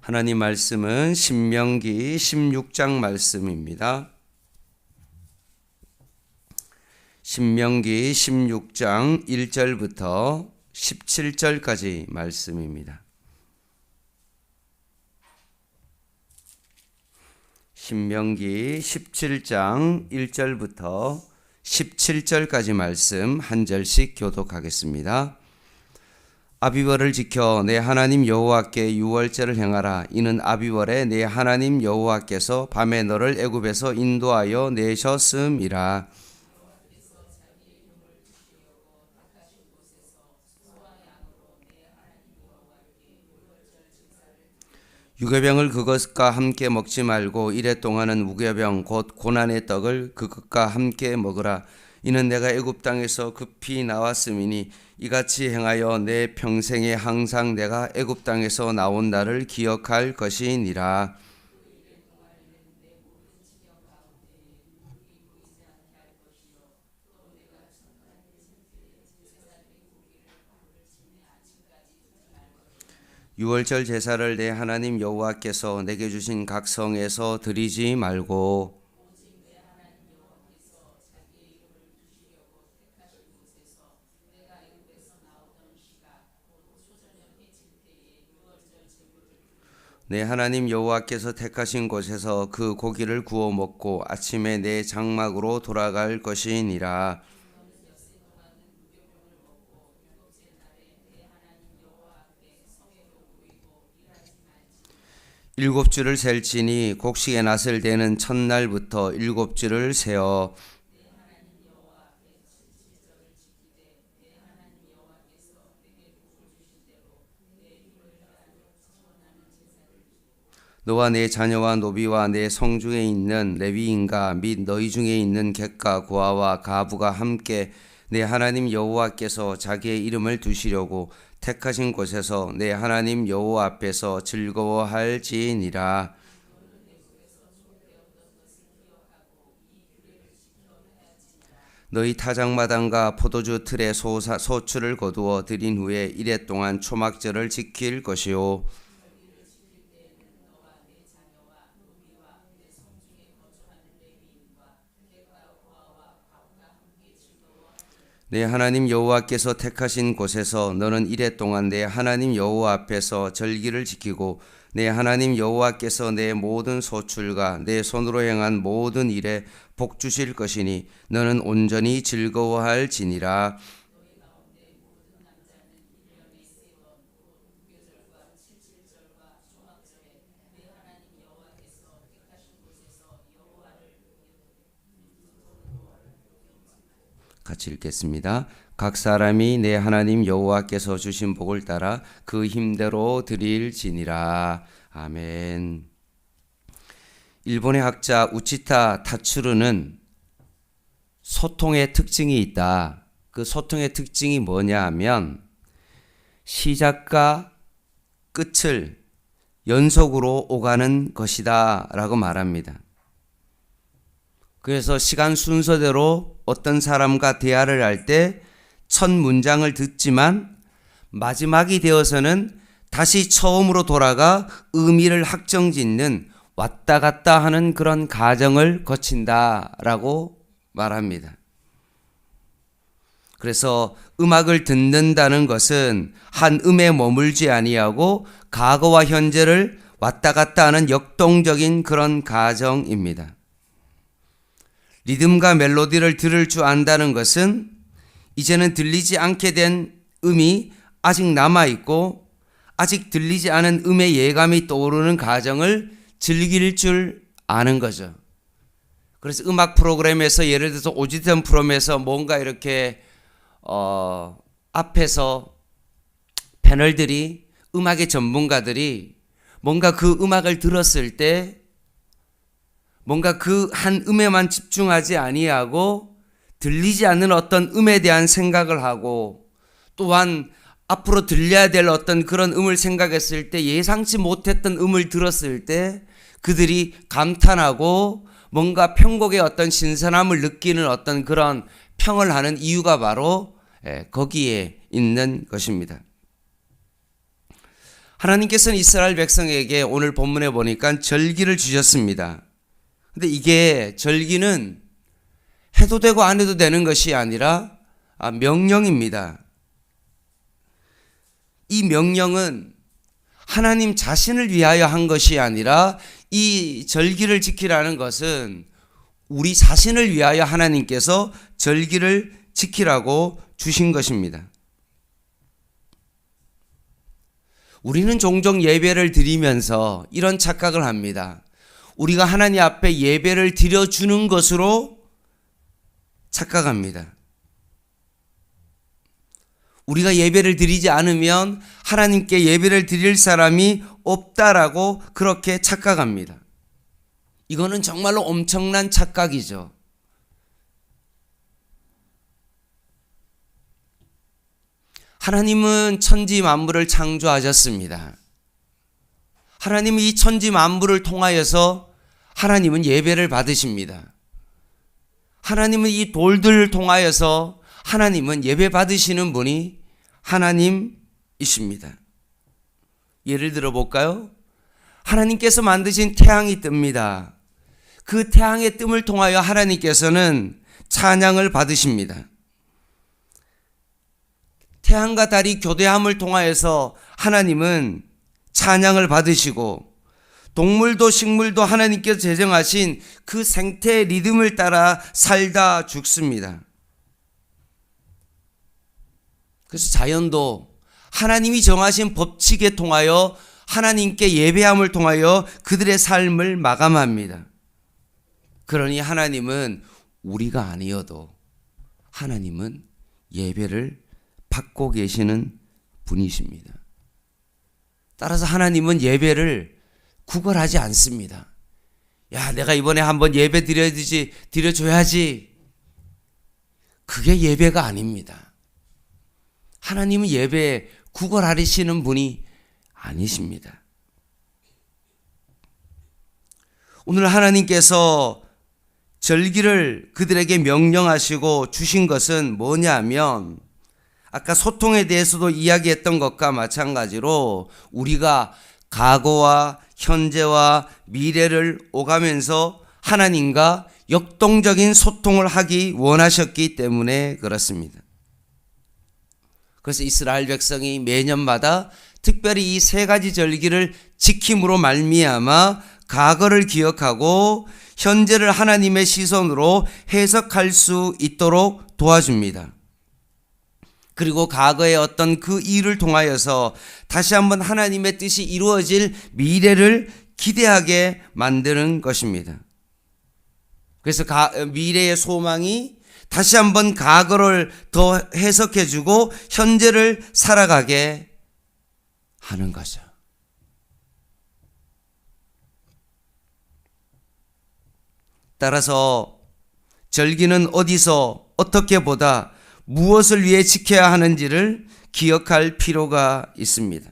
하나님 말씀은 신명기 16장 말씀입니다. 신명기 16장 1절부터 17절까지 말씀입니다. 신명기 17장 1절부터 17절까지 말씀 한 절씩 교독하겠습니다. 아비월을 지켜 내 하나님 여호와께 유월절을 행하라. 이는 아비월에 내 하나님 여호와께서 밤에 너를 애굽에서 인도하여 내셨음이라. 유괴병을 그것과 함께 먹지 말고 이레 동안은 무괴병 곧 고난의 떡을 그것과 함께 먹으라. 이는 내가 애굽 땅에서 급히 나왔음이니 이같이 행하여 내 평생에 항상 내가 애굽 땅에서 나온 날을 기억할 것이니라. 유월절 제사를 내 하나님 여호와께서 내게 주신 각 성에서 드리지 말고 내 하나님 여호와께서 택하신 곳에서 그 고기를 구워 먹고 아침에 내 장막으로 돌아갈 것이니라. 일곱 주를 셀지니 곡식의 낫을 대는 첫날부터 일곱 주를 세어 너와 내 자녀와 노비와 내 성중에 있는 레위인과 및 너희 중에 있는 객과 고아와 가부가 함께 내 하나님 여호와께서 자기의 이름을 두시려고 택하신 곳에서 내 하나님 여호와 앞에서 즐거워할지니라. 너희 타작마당과 포도주 틀에 소출을 거두어 들인 후에 이레 동안 초막절을 지킬 것이요. 내 하나님 여호와께서 택하신 곳에서 너는 이레 동안 내 하나님 여호와 앞에서 절기를 지키고 내 하나님 여호와께서 내 모든 소출과 내 손으로 행한 모든 일에 복 주실 것이니 너는 온전히 즐거워할지니라. 같이 읽겠습니다. 각 사람이 내 하나님 여호와께서 주신 복을 따라 그 힘대로 드릴지니라. 아멘. 일본의 학자 우치타 타츠루는 소통의 특징이 있다. 그 소통의 특징이 뭐냐 하면 시작과 끝을 연속으로 오가는 것이다 라고 말합니다. 그래서 시간 순서대로 어떤 사람과 대화를 할 때 첫 문장을 듣지만 마지막이 되어서는 다시 처음으로 돌아가 의미를 확정짓는 왔다 갔다 하는 그런 과정을 거친다라고 말합니다. 그래서 음악을 듣는다는 것은 한 음에 머물지 아니하고 과거와 현재를 왔다 갔다 하는 역동적인 그런 과정입니다. 리듬과 멜로디를 들을 줄 안다는 것은 이제는 들리지 않게 된 음이 아직 남아있고 아직 들리지 않은 음의 예감이 떠오르는 과정을 즐길 줄 아는 거죠. 그래서 음악 프로그램에서 예를 들어서 오디션 프로그램에서 뭔가 이렇게 앞에서 패널들이 음악의 전문가들이 뭔가 그 음악을 들었을 때 뭔가 그 한 음에만 집중하지 아니하고 들리지 않는 어떤 음에 대한 생각을 하고 또한 앞으로 들려야 될 어떤 그런 음을 생각했을 때 예상치 못했던 음을 들었을 때 그들이 감탄하고 뭔가 편곡의 어떤 신선함을 느끼는 어떤 그런 평을 하는 이유가 바로 거기에 있는 것입니다. 하나님께서는 이스라엘 백성에게 오늘 본문에 보니까 절기를 주셨습니다. 근데 이게 절기는 해도 되고 안 해도 되는 것이 아니라 명령입니다. 이 명령은 하나님 자신을 위하여 한 것이 아니라 이 절기를 지키라는 것은 우리 자신을 위하여 하나님께서 절기를 지키라고 주신 것입니다. 우리는 종종 예배를 드리면서 이런 착각을 합니다. 우리가 하나님 앞에 예배를 드려주는 것으로 착각합니다. 우리가 예배를 드리지 않으면 하나님께 예배를 드릴 사람이 없다라고 그렇게 착각합니다. 이거는 정말로 엄청난 착각이죠. 하나님은 천지 만물을 창조하셨습니다. 하나님은 이 천지 만물을 통하여서 하나님은 예배를 받으십니다. 하나님은 이 돌들을 통하여서 하나님은 예배 받으시는 분이 하나님이십니다. 예를 들어 볼까요? 하나님께서 만드신 태양이 뜹니다. 그 태양의 뜸을 통하여 하나님께서는 찬양을 받으십니다. 태양과 달이 교대함을 통하여서 하나님은 찬양을 받으시고, 동물도 식물도 하나님께서 제정하신 그 생태 리듬을 따라 살다 죽습니다. 그래서 자연도 하나님이 정하신 법칙에 통하여 하나님께 예배함을 통하여 그들의 삶을 마감합니다. 그러니 하나님은 우리가 아니어도 하나님은 예배를 받고 계시는 분이십니다. 따라서 하나님은 예배를 구걸하지 않습니다. 야, 내가 이번에 한번 예배 드려줘야지. 그게 예배가 아닙니다. 하나님은 예배에 구걸하시는 분이 아니십니다. 오늘 하나님께서 절기를 그들에게 명령하시고 주신 것은 뭐냐면, 아까 소통에 대해서도 이야기했던 것과 마찬가지로 우리가 과거와 현재와 미래를 오가면서 하나님과 역동적인 소통을 하기 원하셨기 때문에 그렇습니다. 그래서 이스라엘 백성이 매년마다 특별히 이 세 가지 절기를 지킴으로 말미암아 과거를 기억하고 현재를 하나님의 시선으로 해석할 수 있도록 도와줍니다. 그리고 과거의 어떤 그 일을 통하여서 다시 한번 하나님의 뜻이 이루어질 미래를 기대하게 만드는 것입니다. 그래서 미래의 소망이 다시 한번 과거를 더 해석해주고 현재를 살아가게 하는 거죠. 따라서 절기는 어디서 어떻게 보다 무엇을 위해 지켜야 하는지를 기억할 필요가 있습니다.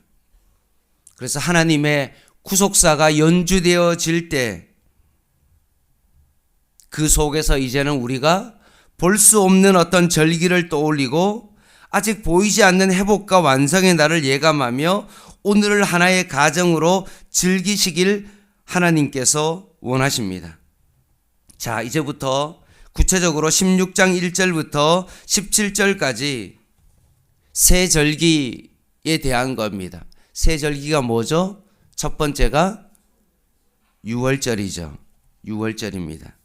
그래서 하나님의 구속사가 연주되어질 때 그 속에서 이제는 우리가 볼 수 없는 어떤 절기를 떠올리고 아직 보이지 않는 회복과 완성의 날을 예감하며 오늘을 하나의 가정으로 즐기시길 하나님께서 원하십니다. 자, 이제부터 구체적으로 16장 1절부터 17절까지 새 절기에 대한 겁니다. 새 절기가 뭐죠? 첫 번째가 유월절이죠. 유월절입니다.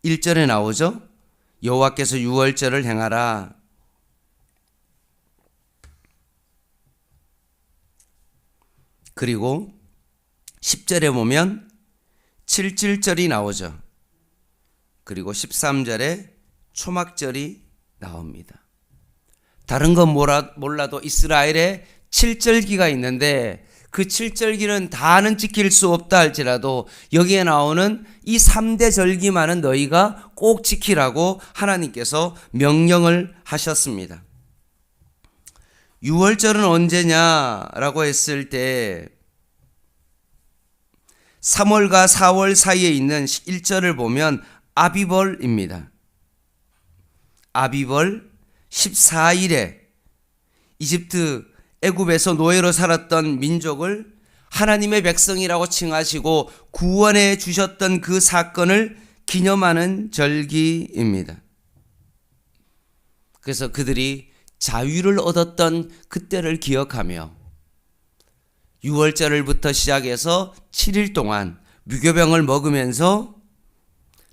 1절에 나오죠? 여호와께서 유월절을 행하라. 그리고 10절에 보면 7.7절이 나오죠. 그리고 13절에 초막절이 나옵니다. 다른 건 몰라도 이스라엘에 7절기가 있는데 그 7절기는 다는 지킬 수 없다 할지라도 여기에 나오는 이 3대 절기만은 너희가 꼭 지키라고 하나님께서 명령을 하셨습니다. 유월절은 언제냐라고 했을 때 3월과 4월 사이에 있는 1절을 보면 아비벌입니다. 아비벌 14일에 이집트 애굽에서 노예로 살았던 민족을 하나님의 백성이라고 칭하시고 구원해 주셨던 그 사건을 기념하는 절기입니다. 그래서 그들이 자유를 얻었던 그때를 기억하며 6월절을부터 시작해서 7일 동안 무교병을 먹으면서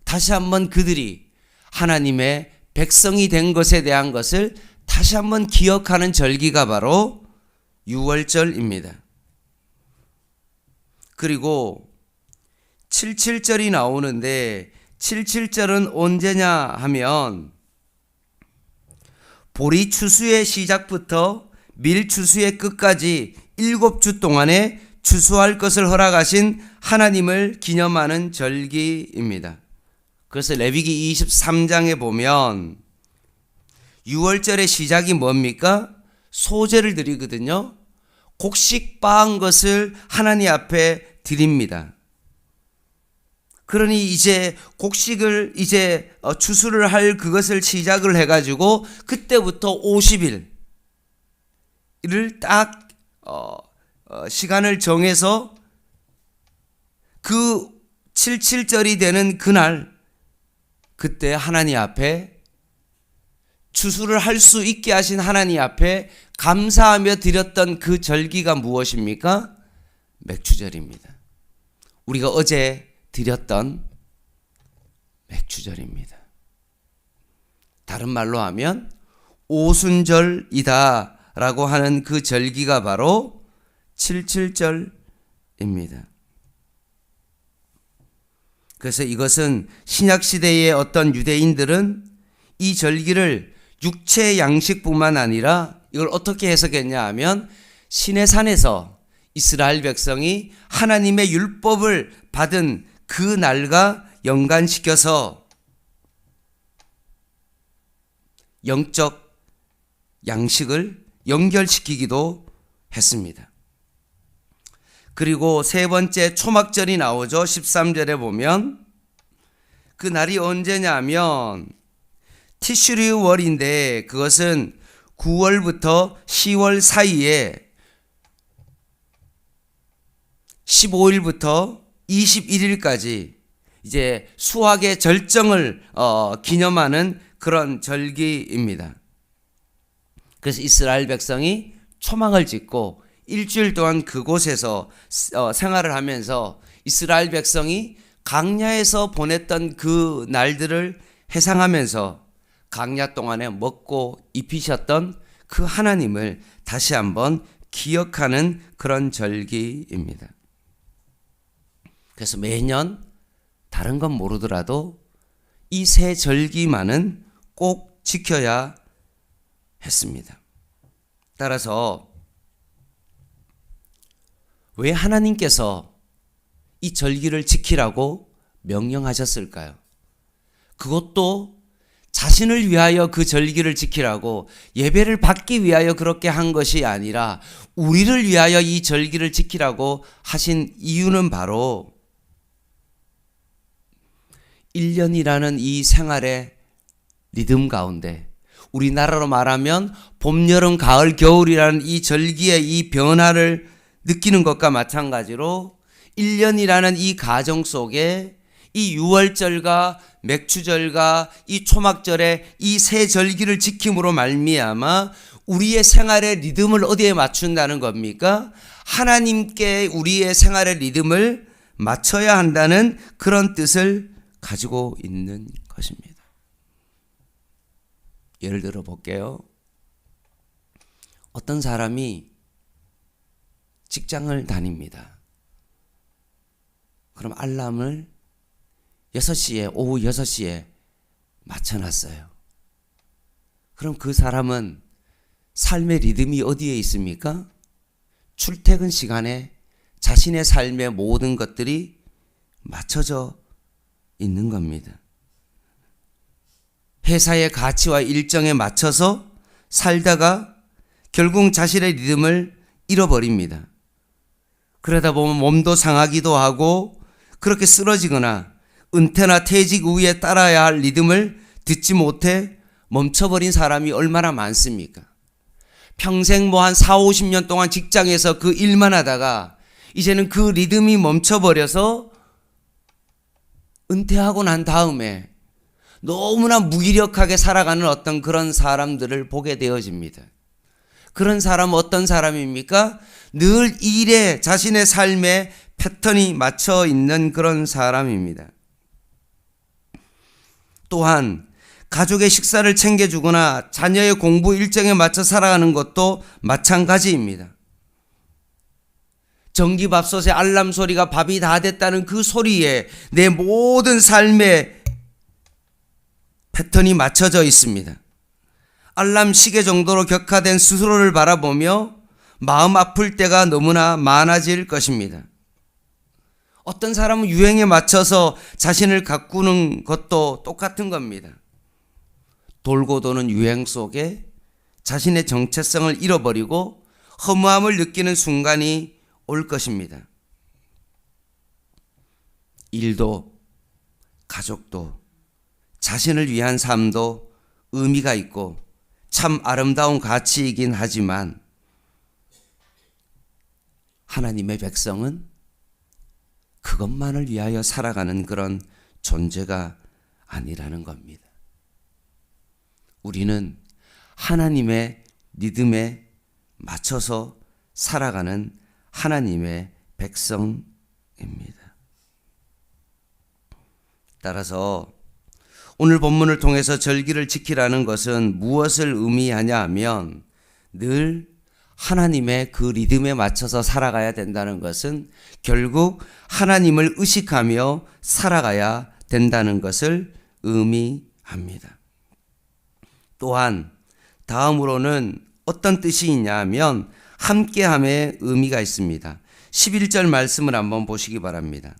다시 한번 그들이 하나님의 백성이 된 것에 대한 것을 다시 한번 기억하는 절기가 바로 6월절입니다. 그리고 77절이 나오는데 77절은 언제냐 하면 보리 추수의 시작부터 밀 추수의 끝까지 7주 동안에 추수할 것을 허락하신 하나님을 기념하는 절기입니다. 그래서 레위기 23장에 보면 6월절의 시작이 뭡니까? 소제를 드리거든요. 곡식 빻은 것을 하나님 앞에 드립니다. 그러니 이제 곡식을 추수를 할 그것을 시작을 해가지고 그때부터 50일을 딱 시간을 정해서 그 77절이 되는 그날 그때 하나님 앞에 추수를 할 수 있게 하신 하나님 앞에 감사하며 드렸던 그 절기가 무엇입니까? 맥추절입니다. 우리가 어제 드렸던 맥추절입니다. 다른 말로 하면 오순절이다 라고 하는 그 절기가 바로 77절입니다. 그래서 이것은 신약시대의 어떤 유대인들은 이 절기를 육체 양식뿐만 아니라 이걸 어떻게 해석했냐 하면 시내 산에서 이스라엘 백성이 하나님의 율법을 받은 그 날과 연관시켜서 영적 양식을 연결시키기도 했습니다. 그리고 세 번째 초막절이 나오죠. 13절에 보면 그 날이 언제냐 하면 티슈리월인데 그것은 9월부터 10월 사이에 15일부터 21일까지 이제 수확의 절정을 기념하는 그런 절기입니다. 그래서 이스라엘 백성이 초막을 짓고 일주일 동안 그곳에서 생활을 하면서 이스라엘 백성이 광야에서 보냈던 그 날들을 회상하면서 광야 동안에 먹고 입히셨던 그 하나님을 다시 한번 기억하는 그런 절기입니다. 그래서 매년 다른 건 모르더라도 이 세 절기만은 꼭 지켜야 했습니다. 따라서 왜 하나님께서 이 절기를 지키라고 명령하셨을까요? 그것도 자신을 위하여 그 절기를 지키라고 예배를 받기 위하여 그렇게 한 것이 아니라 우리를 위하여 이 절기를 지키라고 하신 이유는 바로 1년이라는 이 생활의 리듬 가운데 우리나라로 말하면 봄, 여름, 가을, 겨울이라는 이 절기의 이 변화를 느끼는 것과 마찬가지로 1년이라는 이 가정 속에 이 6월절과 맥추절과 이 초막절의 이 세 절기를 지킴으로 말미암아 우리의 생활의 리듬을 어디에 맞춘다는 겁니까? 하나님께 우리의 생활의 리듬을 맞춰야 한다는 그런 뜻을 가지고 있는 것입니다. 예를 들어 볼게요. 어떤 사람이 직장을 다닙니다. 그럼 알람을 6시에, 오후 6시에 맞춰놨어요. 그럼 그 사람은 삶의 리듬이 어디에 있습니까? 출퇴근 시간에 자신의 삶의 모든 것들이 맞춰져 있는 겁니다. 회사의 가치와 일정에 맞춰서 살다가 결국 자신의 리듬을 잃어버립니다. 그러다 보면 몸도 상하기도 하고 그렇게 쓰러지거나 은퇴나 퇴직 후에 따라야 할 리듬을 듣지 못해 멈춰버린 사람이 얼마나 많습니까? 평생 뭐 한 4, 50년 동안 직장에서 그 일만 하다가 이제는 그 리듬이 멈춰버려서 은퇴하고 난 다음에 너무나 무기력하게 살아가는 어떤 그런 사람들을 보게 되어집니다. 그런 사람은 어떤 사람입니까? 늘 일에 자신의 삶에 패턴이 맞춰 있는 그런 사람입니다. 또한 가족의 식사를 챙겨주거나 자녀의 공부 일정에 맞춰 살아가는 것도 마찬가지입니다. 전기밥솥의 알람 소리가 밥이 다 됐다는 그 소리에 내 모든 삶의 패턴이 맞춰져 있습니다. 알람 시계 정도로 격화된 스스로를 바라보며 마음 아플 때가 너무나 많아질 것입니다. 어떤 사람은 유행에 맞춰서 자신을 가꾸는 것도 똑같은 겁니다. 돌고 도는 유행 속에 자신의 정체성을 잃어버리고 허무함을 느끼는 순간이 올 것입니다. 일도, 가족도, 자신을 위한 삶도 의미가 있고 참 아름다운 가치이긴 하지만 하나님의 백성은 그것만을 위하여 살아가는 그런 존재가 아니라는 겁니다. 우리는 하나님의 리듬에 맞춰서 살아가는 하나님의 백성입니다. 따라서 오늘 본문을 통해서 절기를 지키라는 것은 무엇을 의미하냐 하면 늘 하나님의 그 리듬에 맞춰서 살아가야 된다는 것은 결국 하나님을 의식하며 살아가야 된다는 것을 의미합니다. 또한 다음으로는 어떤 뜻이 있냐 하면 함께함의 의미가 있습니다. 11절 말씀을 한번 보시기 바랍니다.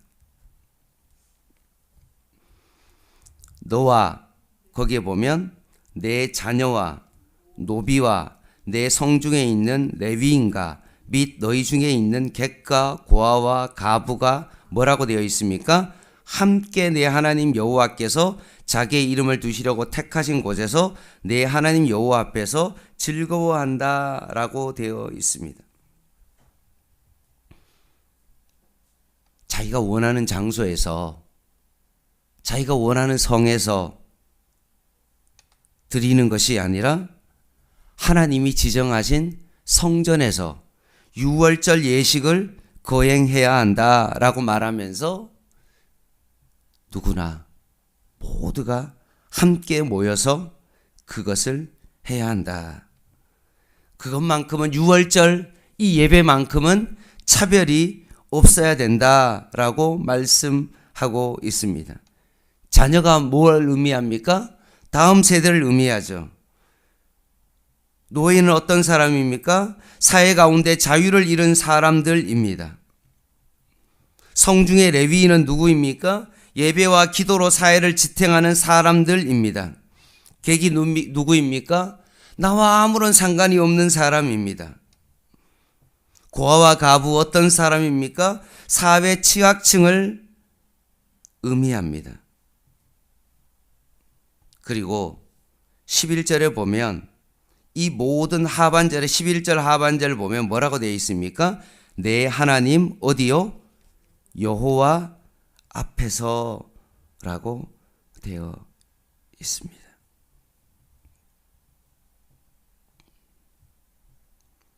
너와 거기에 보면 내 자녀와 노비와 내 성중에 있는 레위인과 및 너희 중에 있는 객과 고아와 가부가 뭐라고 되어 있습니까? 함께 내 하나님 여호와께서 자기의 이름을 두시려고 택하신 곳에서 내 하나님 여호와 앞에서 즐거워한다라고 되어 있습니다. 자기가 원하는 장소에서 자기가 원하는 성에서 드리는 것이 아니라 하나님이 지정하신 성전에서 유월절 예식을 거행해야 한다라고 말하면서 누구나 모두가 함께 모여서 그것을 해야 한다. 그것만큼은 유월절 이 예배만큼은 차별이 없어야 된다라고 말씀하고 있습니다. 자녀가 뭘 의미합니까? 다음 세대를 의미하죠. 노예는 어떤 사람입니까? 사회 가운데 자유를 잃은 사람들입니다. 성중의 레위인은 누구입니까? 예배와 기도로 사회를 지탱하는 사람들입니다. 객이 누구입니까? 나와 아무런 상관이 없는 사람입니다. 고아와 가부 어떤 사람입니까? 사회 취약층을 의미합니다. 그리고 11절에 보면 이 모든 하반절에 11절 하반절을 보면 뭐라고 되어 있습니까? 내 하나님 어디요? 여호와 앞에서 라고 되어 있습니다.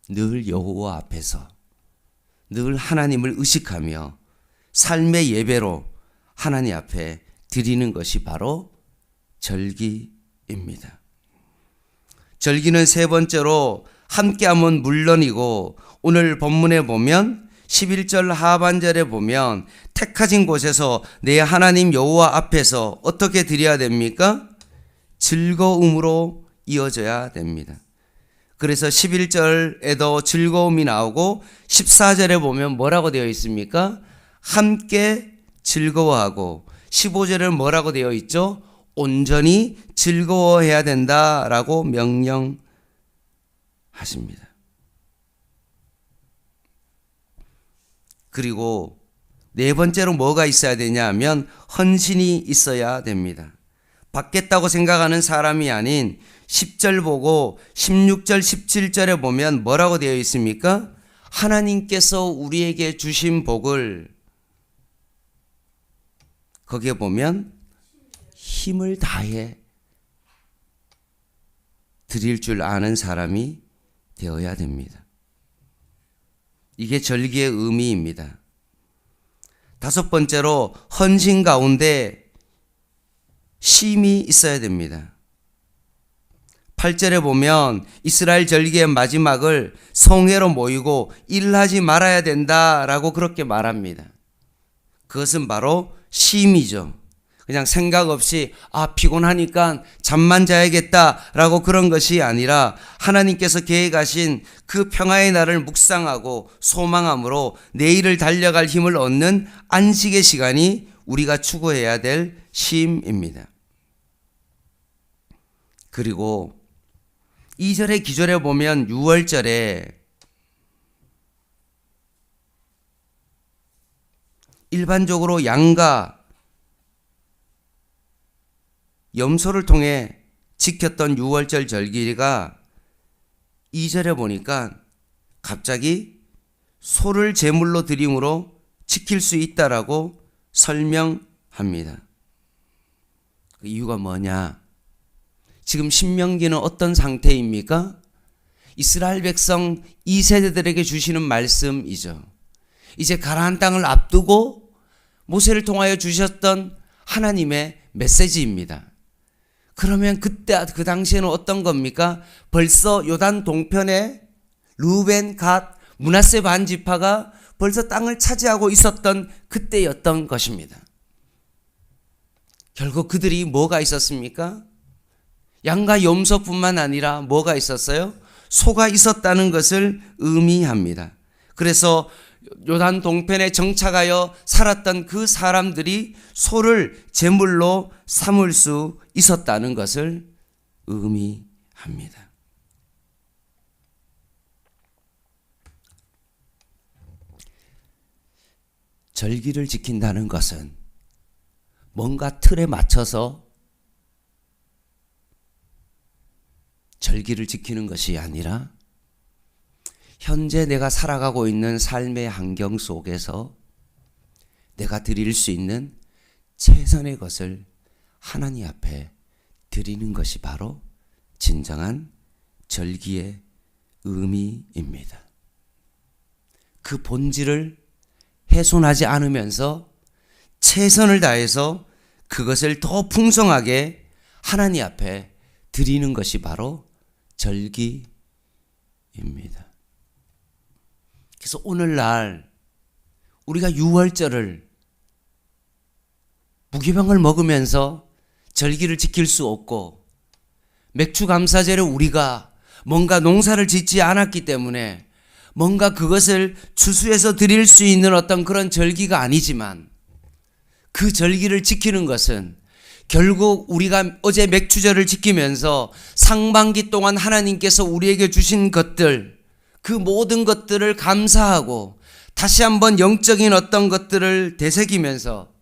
늘 여호와 앞에서 늘 하나님을 의식하며 삶의 예배로 하나님 앞에 드리는 것이 바로 절기입니다. 절기는 세 번째로 함께함은 물론이고 오늘 본문에 보면 11절 하반절에 보면 택하신 곳에서 내 하나님 여호와 앞에서 어떻게 드려야 됩니까? 즐거움으로 이어져야 됩니다. 그래서 11절에도 즐거움이 나오고 14절에 보면 뭐라고 되어 있습니까? 함께 즐거워하고 15절에 뭐라고 되어 있죠? 온전히 즐거워해야 된다라고 명령하십니다. 그리고 네 번째로 뭐가 있어야 되냐 하면 헌신이 있어야 됩니다. 받겠다고 생각하는 사람이 아닌 10절 보고 16절, 17절에 보면 뭐라고 되어 있습니까? 하나님께서 우리에게 주신 복을 거기에 보면 힘을 다해 드릴 줄 아는 사람이 되어야 됩니다. 이게 절기의 의미입니다. 다섯 번째로 헌신 가운데 쉼이 있어야 됩니다. 8절에 보면 이스라엘 절기의 마지막을 성회로 모이고 일하지 말아야 된다라고 그렇게 말합니다. 그것은 바로 쉼이죠. 그냥 생각 없이 피곤하니까 잠만 자야겠다라고 그런 것이 아니라 하나님께서 계획하신 그 평화의 날을 묵상하고 소망함으로 내일을 달려갈 힘을 얻는 안식의 시간이 우리가 추구해야 될 쉼입니다. 그리고 2절의 기절에 보면 6월절에 일반적으로 양과 염소를 통해 지켰던 6월절 절기가 2절에 보니까 갑자기 소를 제물로 드림으로 지킬 수 있다라고 설명합니다. 그 이유가 뭐냐? 지금 신명기는 어떤 상태입니까? 이스라엘 백성 2세대들에게 주시는 말씀이죠. 이제 가나안 땅을 앞두고 모세를 통하여 주셨던 하나님의 메시지입니다. 그러면 그때 그 당시에는 어떤 겁니까? 벌써 요단 동편에 루벤, 갓, 므낫세 반 지파가 벌써 땅을 차지하고 있었던 그때였던 것입니다. 결국 그들이 뭐가 있었습니까? 양과 염소뿐만 아니라 뭐가 있었어요? 소가 있었다는 것을 의미합니다. 그래서 요단 동편에 정착하여 살았던 그 사람들이 소를 제물로 삼을 수 있었다는 것을 의미합니다. 절기를 지킨다는 것은 뭔가 틀에 맞춰서 절기를 지키는 것이 아니라 현재 내가 살아가고 있는 삶의 환경 속에서 내가 드릴 수 있는 최선의 것을 하나님 앞에 드리는 것이 바로 진정한 절기의 의미입니다. 그 본질을 훼손하지 않으면서 최선을 다해서 그것을 더 풍성하게 하나님 앞에 드리는 것이 바로 절기입니다. 그래서 오늘날 우리가 6월절을 무교병을 먹으면서 절기를 지킬 수 없고 맥주감사제를 우리가 뭔가 농사를 짓지 않았기 때문에 뭔가 그것을 추수해서 드릴 수 있는 어떤 그런 절기가 아니지만 그 절기를 지키는 것은 결국 우리가 어제 맥주절을 지키면서 상반기 동안 하나님께서 우리에게 주신 것들, 그 모든 것들을 감사하고 다시 한번 영적인 어떤 것들을 되새기면서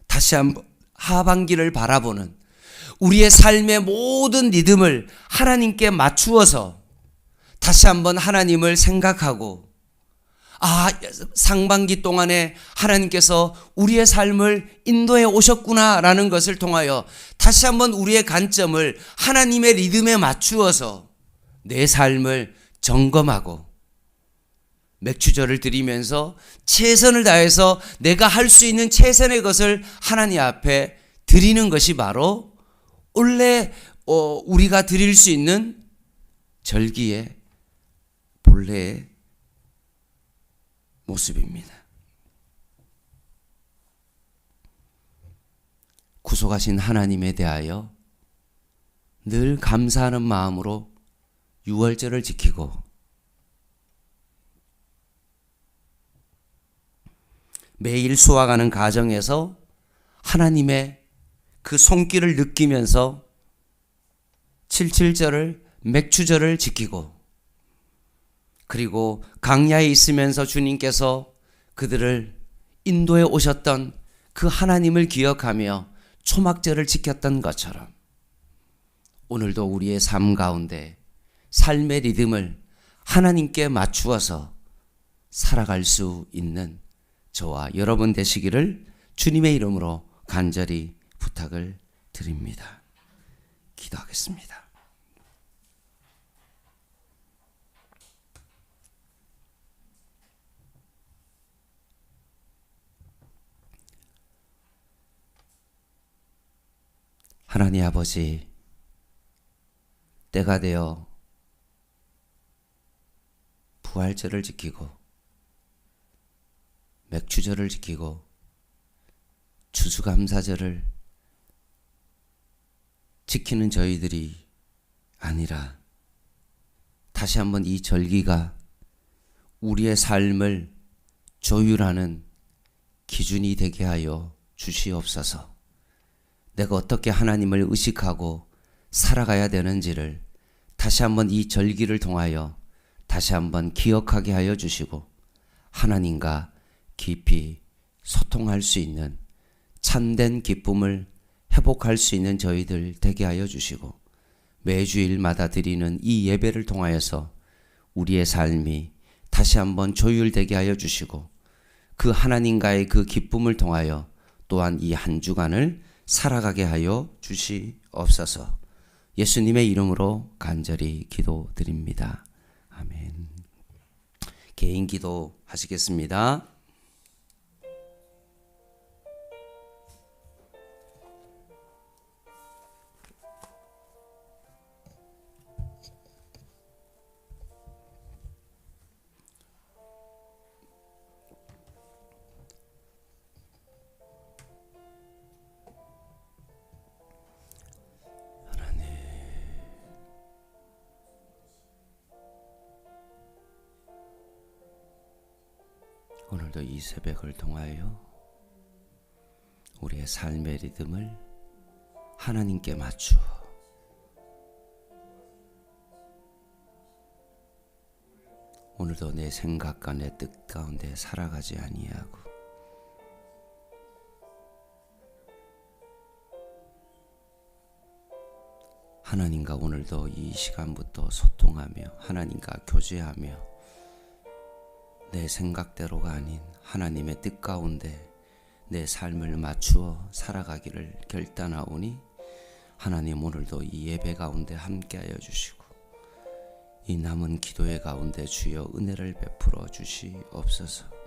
다시 한번 하반기를 바라보는 우리의 삶의 모든 리듬을 하나님께 맞추어서 다시 한번 하나님을 생각하고 상반기 동안에 하나님께서 우리의 삶을 인도해 오셨구나라는 것을 통하여 다시 한번 우리의 관점을 하나님의 리듬에 맞추어서 내 삶을 점검하고 맥주절을 드리면서 최선을 다해서 내가 할 수 있는 최선의 것을 하나님 앞에 드리는 것이 바로 원래 우리가 드릴 수 있는 절기의 본래의 모습입니다. 구속하신 하나님에 대하여 늘 감사하는 마음으로 6월절을 지키고 매일 수확하는 가정에서 하나님의 그 손길을 느끼면서 77절을 맥주절을 지키고 그리고 광야에 있으면서 주님께서 그들을 인도해 오셨던 그 하나님을 기억하며 초막절을 지켰던 것처럼 오늘도 우리의 삶 가운데 삶의 리듬을 하나님께 맞추어서 살아갈 수 있는 저와 여러분 되시기를 주님의 이름으로 간절히 부탁을 드립니다. 기도하겠습니다. 하나님 아버지, 때가 되어 부활절을 지키고 맥주절을 지키고 추수감사절을 지키는 저희들이 아니라 다시 한번 이 절기가 우리의 삶을 조율하는 기준이 되게 하여 주시옵소서. 내가 어떻게 하나님을 의식하고 살아가야 되는지를 다시 한번 이 절기를 통하여 다시 한번 기억하게 하여 주시고 하나님과 깊이 소통할 수 있는 참된 기쁨을 회복할 수 있는 저희들 되게 하여 주시고 매주일마다 드리는 이 예배를 통하여서 우리의 삶이 다시 한번 조율되게 하여 주시고 그 하나님과의 그 기쁨을 통하여 또한 이 한 주간을 살아가게 하여 주시옵소서. 예수님의 이름으로 간절히 기도드립니다. 아멘. 개인 기도 하시겠습니다. 오늘도 이 새벽을 통하여 우리의 삶의 리듬을 하나님께 맞추어 오늘도 내 생각과 내 뜻 가운데 살아가지 아니하고 하나님과 오늘도 이 시간부터 소통하며 하나님과 교제하며 내 생각대로가 아닌 하나님의 뜻 가운데 내 삶을 맞추어 살아가기를 결단하오니 하나님 오늘도 이 예배 가운데 함께하여 주시고 이 남은 기도의 가운데 주여 은혜를 베풀어 주시옵소서.